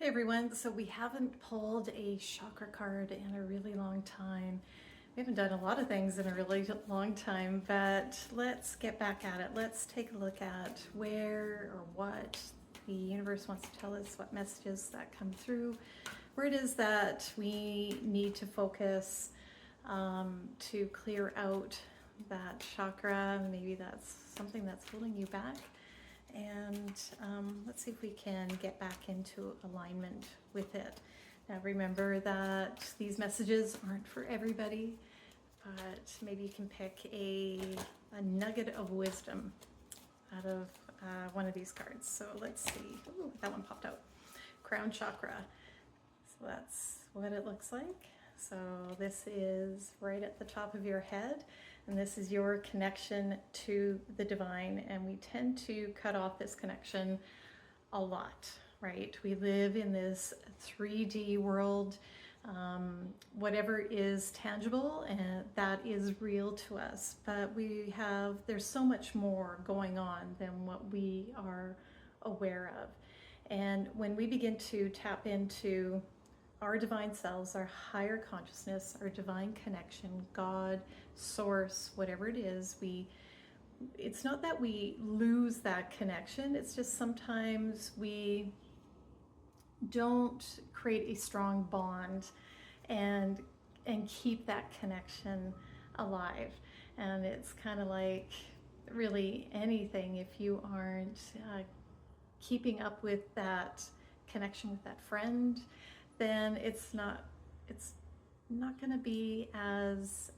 Hey everyone, so we haven't pulled a chakra card in a really long time. We haven't done a lot of things in a really long time, but let's get back at it. Let's take a look at where or what the universe wants to tell us, what messages that come through, where it is that we need to focus to clear out that chakra. Maybe that's something that's holding you back. And let's see if we can get back into alignment with it. Now remember that these messages aren't for everybody, but maybe you can pick a nugget of wisdom out of one of these cards. So let's see. Ooh, that one popped out. Crown chakra. So that's what it looks like. So this is right at the top of your head, and this is your connection to the divine, and we tend to cut off this connection a lot, right? We live in this 3D world. Whatever is tangible and that is real to us, but there's so much more going on than what we are aware of. And when we begin to tap into our divine selves, our higher consciousness, our divine connection, God, source, whatever it is, it's not that we lose that connection, it's just sometimes we don't create a strong bond and keep that connection alive. And it's kind of like really anything, if you aren't keeping up with that connection with that friend, then it's not going to be as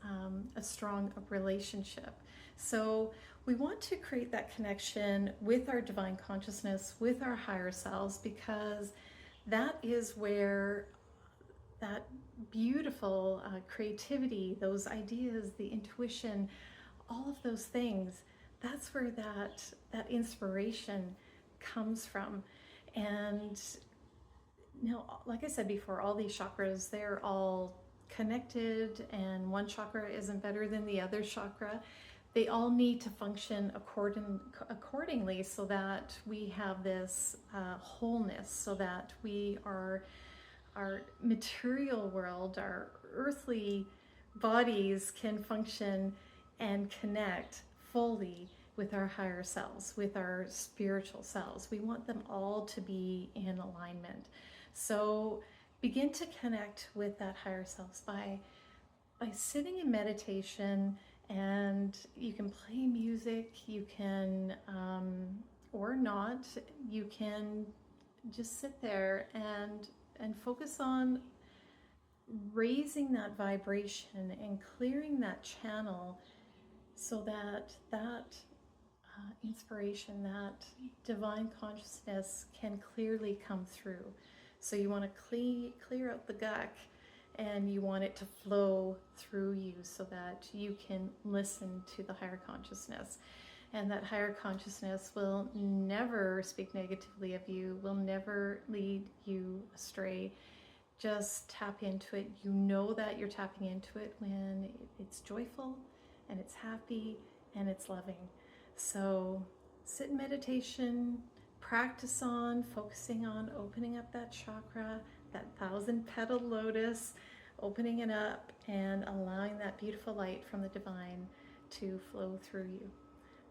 a strong a relationship. So we want to create that connection with our divine consciousness, with our higher selves, because that is where that beautiful creativity, those ideas, the intuition, all of those things, that's where that inspiration comes from. And now, like I said before, all these chakras, they're all connected, and one chakra isn't better than the other chakra. They all need to function accordingly so that we have this wholeness, so that our material world, our earthly bodies can function and connect fully with our higher selves, with our spiritual selves. We want them all to be in alignment. So begin to connect with that higher self by sitting in meditation, and you can play music, you can, or not, you can just sit there and focus on raising that vibration and clearing that channel so that inspiration, that divine consciousness can clearly come through. So you want to clear out the gunk, and you want it to flow through you so that you can listen to the higher consciousness. And that higher consciousness will never speak negatively of you, will never lead you astray. Just tap into it. You know that you're tapping into it when it's joyful and it's happy and it's loving. So sit in meditation, practice on focusing on opening up that chakra, that 1,000-petal lotus, opening it up and allowing that beautiful light from the divine to flow through you.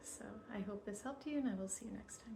So I hope this helped you, and I will see you next time.